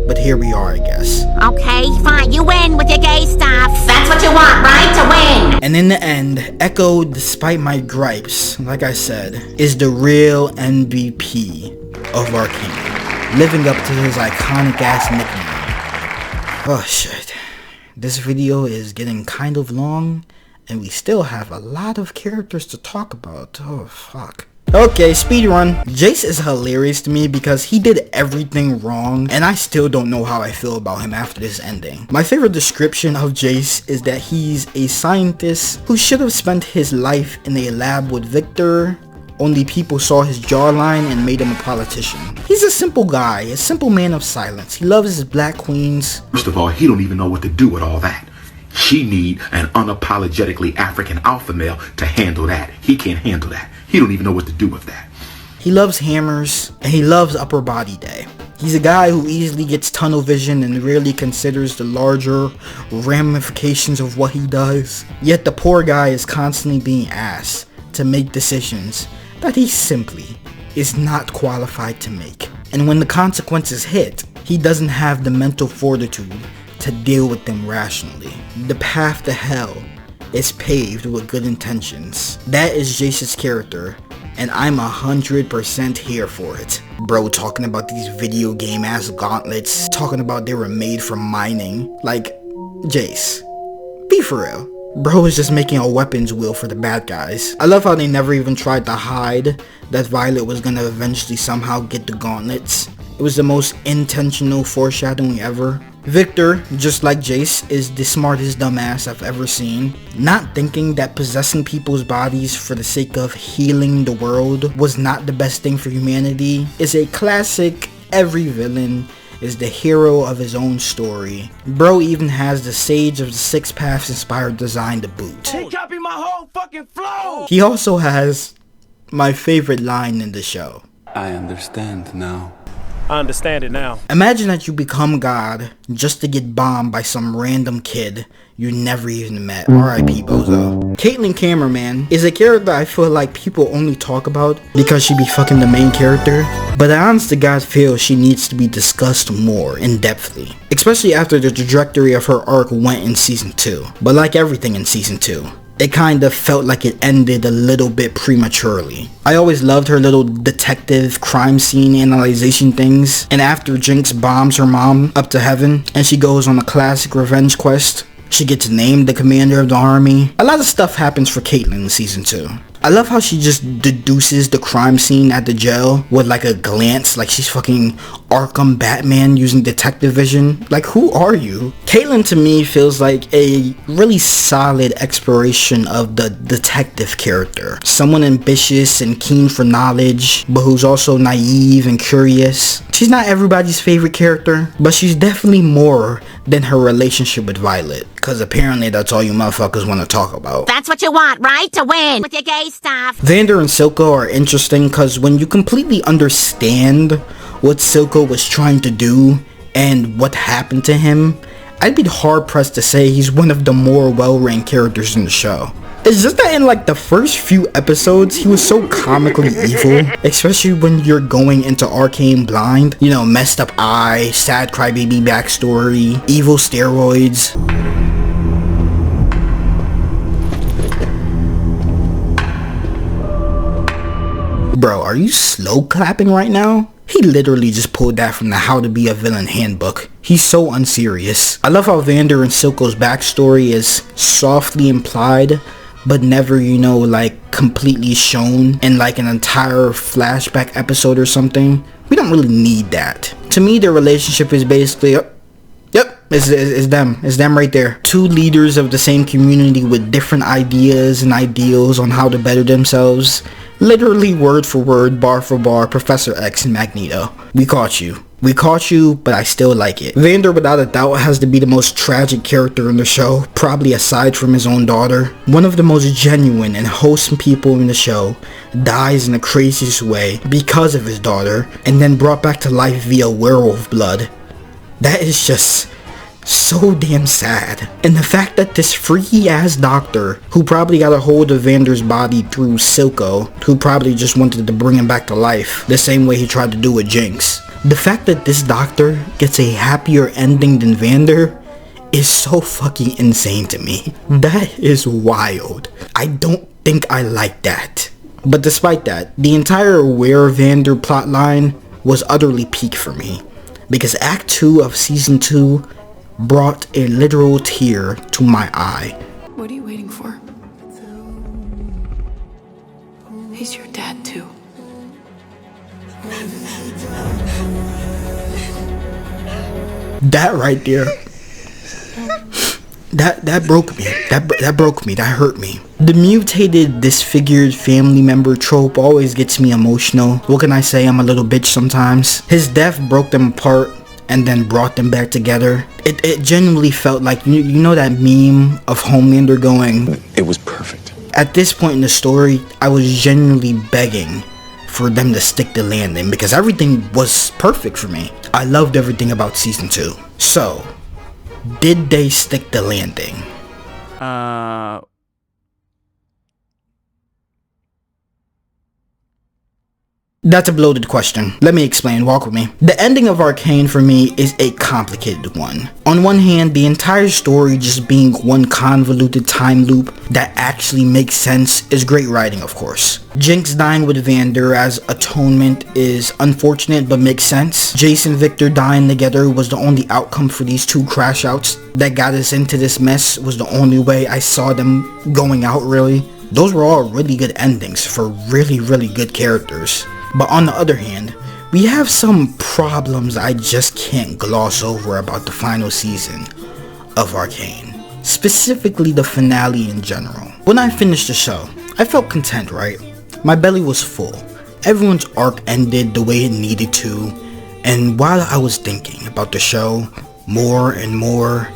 but here we are, I guess. Okay, fine, you win with your gay stuff. That's what you want, right? To win! And in the end, Ekko, despite my gripes, like I said, is the real MVP of Arcane, living up to his iconic ass nickname. Oh shit. This video is getting kind of long, and we still have a lot of characters to talk about. Oh fuck. Okay, speedrun. Jace is hilarious to me because he did everything wrong, and I still don't know how I feel about him after this ending. My favorite description of Jace is that he's a scientist who should have spent his life in a lab with Victor, only people saw his jawline and made him a politician. He's a simple guy, a simple man of silence. He loves his black queens. First of all, he don't even know what to do with all that. She need an unapologetically African alpha male to handle that. He can't handle that. He don't even know what to do with that. He loves hammers, and he loves upper body day. He's a guy who easily gets tunnel vision and rarely considers the larger ramifications of what he does. Yet the poor guy is constantly being asked to make decisions that he simply is not qualified to make. And when the consequences hit, he doesn't have the mental fortitude to deal with them rationally. The path to hell is paved with good intentions. That is Jace's character, and I'm 100% here for it. Bro talking about these video game ass gauntlets, talking about they were made from mining. Like, Jace, be for real. Bro is just making a weapons wheel for the bad guys. I love how they never even tried to hide that Violet was gonna eventually somehow get the gauntlets. It was the most intentional foreshadowing ever. Victor, just like Jace, is the smartest dumbass I've ever seen. Not thinking that possessing people's bodies for the sake of healing the world was not the best thing for humanity is a classic. Every villain is the hero of his own story. Bro even has the Sage of the Six Paths inspired design to boot. He copied my whole fucking flow! He also has my favorite line in the show. I understand now. I understand it now. Imagine that you become God just to get bombed by some random kid you never even met. R.I.P. Bozo. Caitlyn Cameraman is a character I feel like people only talk about because she be fucking the main character, but I honest to God feel she needs to be discussed more in-depthly, especially after the trajectory of her arc went in season 2. But like everything in season 2, it kind of felt like it ended a little bit prematurely. I always loved her little detective crime scene analyzation things, and after Jinx bombs her mom up to heaven and she goes on a classic revenge quest, she gets named the commander of the army. A lot of stuff happens for Caitlyn in season 2. I love how she just deduces the crime scene at the jail with like a glance, like she's fucking Arkham Batman using detective vision. Like, who are you? Caitlyn to me feels like a really solid exploration of the detective character. Someone ambitious and keen for knowledge, but who's also naive and curious. She's not everybody's favorite character, but she's definitely more than her relationship with Violet. Cause apparently that's all you motherfuckers want to talk about. That's what you want, right? To win with your gay stuff. Vander and Silco are interesting because when you completely understand what Silco was trying to do and what happened to him, I'd be hard pressed to say he's one of the more well-written characters in the show. It's just that in like the first few episodes, he was so comically evil, especially when you're going into Arcane blind. You know, messed up eye, sad crybaby backstory, evil steroids. Bro, are you slow clapping right now? He literally just pulled that from the How to Be a Villain handbook. He's so unserious. I love how Vander and Silco's backstory is softly implied, but never, you know, like completely shown in like an entire flashback episode or something. We don't really need that. To me, their relationship is basically, it's them right there. Two leaders of the same community with different ideas and ideals on how to better themselves. Literally word for word, bar for bar, Professor X and Magneto. We caught you. We caught you, but I still like it. Vander without a doubt has to be the most tragic character in the show, probably aside from his own daughter. One of the most genuine and wholesome people in the show dies in the craziest way because of his daughter, and then brought back to life via werewolf blood. That is just so damn sad. And the fact that this freaky ass doctor, who probably got a hold of Vander's body through Silco, who probably just wanted to bring him back to life, the same way he tried to do with Jinx. The fact that this doctor gets a happier ending than Vander is so fucking insane to me. That is wild. I don't think I like that. But despite that, the entire Where Vander plotline was utterly peak for me, because Act 2 of Season 2 brought a literal tear to my eye. What are you waiting for? He's your dad too. That right there, that broke me. That broke me. That hurt me. The mutated, disfigured family member trope always gets me emotional. What can I say? I'm a little bitch sometimes. His death broke them apart and then brought them back together. It genuinely felt like, you know that meme of Homelander going, "It was perfect." At this point in the story, I was genuinely begging for them to stick the landing, because everything was perfect for me. I loved everything about Season 2. So, did they stick the landing? That's a bloated question. Let me explain, walk with me. The ending of Arcane for me is a complicated one. On one hand, the entire story just being one convoluted time loop that actually makes sense is great writing, of course. Jinx dying with Vander as atonement is unfortunate but makes sense. Jace and Victor dying together was the only outcome for these two crash outs that got us into this mess, was the only way I saw them going out, really. Those were all really good endings for really, really good characters. But on the other hand, we have some problems I just can't gloss over about the final season of Arcane. Specifically the finale in general. When I finished the show, I felt content, right? My belly was full. Everyone's arc ended the way it needed to. And while I was thinking about the show more and more,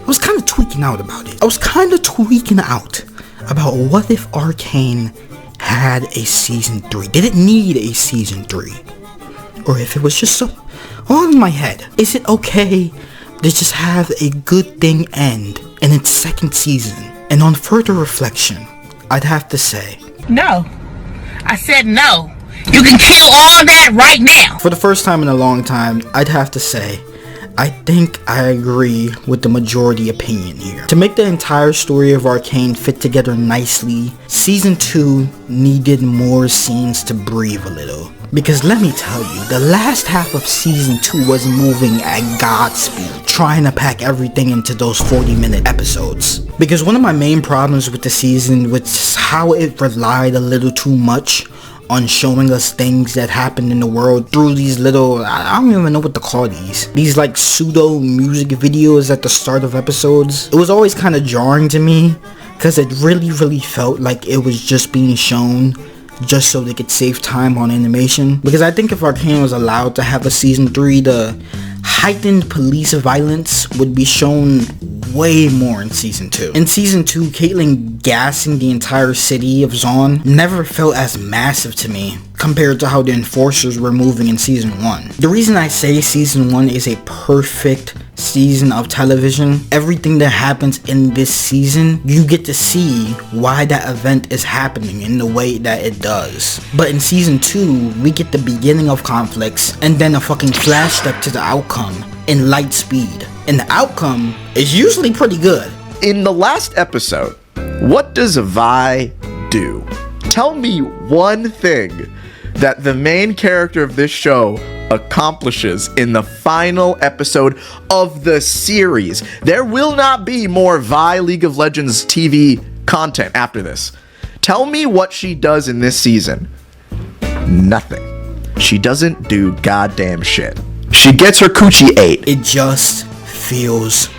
I was kind of tweaking out about it. I was kind of tweaking out about what if Arcane had a season 3? Did it need a season 3? Or if it was just so all in my head, is it okay to just have a good thing end in its second season? And on further reflection, I'd have to say no. I said no. You can kill all that right now. For the first time in a long time, I'd have to say I think I agree with the majority opinion here. To make the entire story of Arcane fit together nicely, Season 2 needed more scenes to breathe a little. Because let me tell you, the last half of Season 2 was moving at Godspeed, trying to pack everything into those 40-minute episodes. Because one of my main problems with the season was how it relied a little too much on showing us things that happened in the world through these little, I don't even know what to call these like pseudo music videos at the start of episodes. It was always kind of jarring to me, because it really felt like it was just being shown just so they could save time on animation. Because I think if Arcane was allowed to have a season 3, the heightened police violence would be shown way more in season 2. In season 2, Caitlyn gassing the entire city of Zaun never felt as massive to me compared to how the enforcers were moving in season 1. The reason I say season 1 is a perfect season of television, everything that happens in this season, you get to see why that event is happening in the way that it does. But in season 2, we get the beginning of conflicts and then a fucking flash step to the outcome in light speed. And the outcome is usually pretty good. In the last episode, what does Vi do? Tell me one thing that the main character of this show accomplishes in the final episode of the series. There will not be more Vi League of Legends TV content after this. Tell me what she does in this season. Nothing. She doesn't do goddamn shit. She gets her coochie ate. It just feels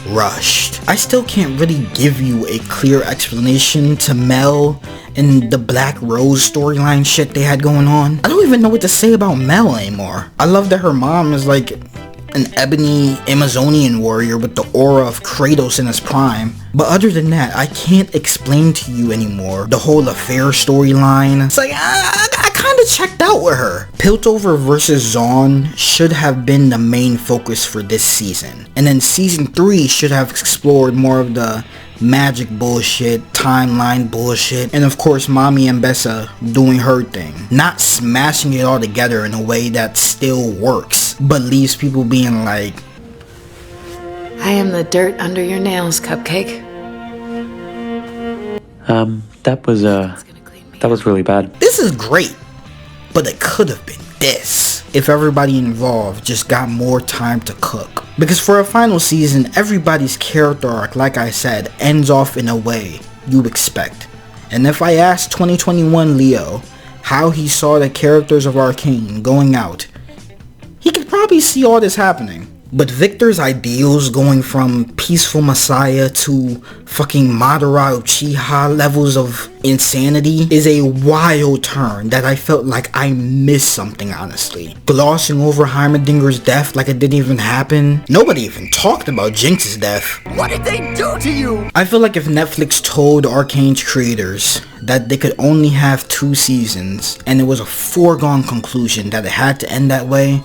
rushed. I still can't really give you a clear explanation to Mel and the Black Rose storyline shit they had going on. I don't even know what to say about Mel anymore. I love that her mom is like an ebony Amazonian warrior with the aura of Kratos in his prime. But other than that, I can't explain to you anymore the whole affair storyline. It's like, I kinda checked out with her. Piltover versus Zaun should have been the main focus for this season. And then season 3 should have explored more of the magic bullshit, timeline bullshit, and of course Mommy Mbessa doing her thing. Not smashing it all together in a way that still works, but leaves people being like, I am the dirt under your nails, Cupcake. That was really bad. this is great, but it could have been this if everybody involved just got more time to cook. Because for a final season, everybody's character arc, like I said, ends off in a way you expect. And if I asked 2021 Leo how he saw the characters of Arcane going out, he could probably see all this happening. But Victor's ideals going from peaceful messiah to fucking Madara Uchiha levels of insanity is a wild turn that I felt like I missed something, honestly. Glossing over Heimerdinger's death like it didn't even happen. Nobody even talked about Jinx's death. What did they do to you? I feel like if Netflix told Arcane's creators that they could only have 2 seasons and it was a foregone conclusion that it had to end that way,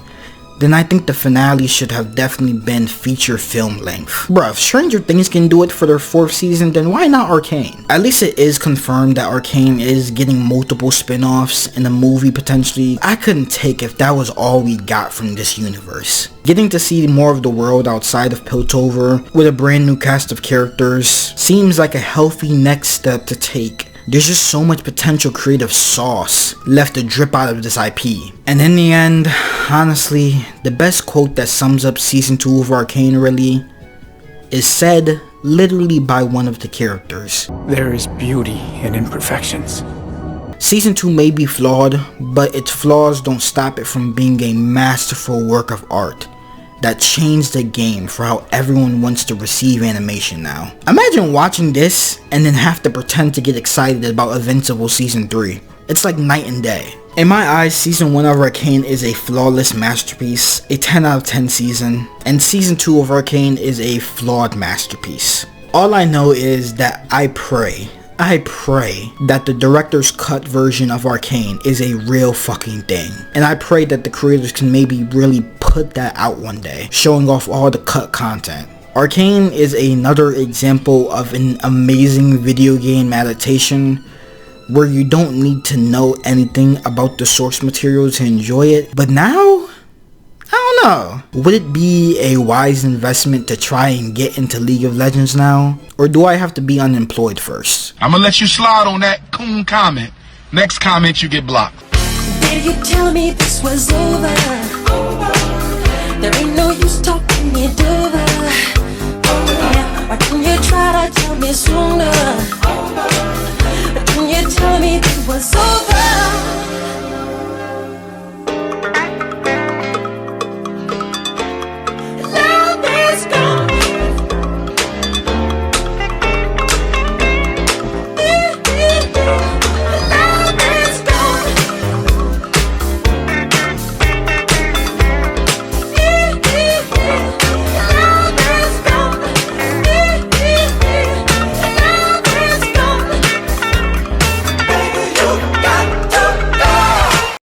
then I think the finale should have definitely been feature film length. Bruh, if Stranger Things can do it for their 4th season, then why not Arcane? At least it is confirmed that Arcane is getting multiple spin-offs and a movie potentially. I couldn't take if that was all we got from this universe. Getting to see more of the world outside of Piltover with a brand new cast of characters seems like a healthy next step to take. There's just so much potential creative sauce left to drip out of this IP. And in the end, honestly, the best quote that sums up season 2 of Arcane really is said literally by one of the characters. There is beauty in imperfections. Season 2 may be flawed, but its flaws don't stop it from being a masterful work of art that changed the game for how everyone wants to receive animation now. Imagine watching this and then have to pretend to get excited about Invincible Season 3. It's like night and day. In my eyes, Season 1 of Arcane is a flawless masterpiece, a 10 out of 10 season, and Season 2 of Arcane is a flawed masterpiece. All I know is that I pray that the director's cut version of Arcane is a real fucking thing. And I pray that the creators can maybe really put that out one day, showing off all the cut content. Arcane is another example of an amazing video game adaptation where you don't need to know anything about the source material to enjoy it. But now, I don't know. Would it be a wise investment to try and get into League of Legends now? Or do I have to be unemployed first? I'm gonna let you slide on that coon comment. Next comment, you get blocked. Did you tell me this was over? There ain't no use talking.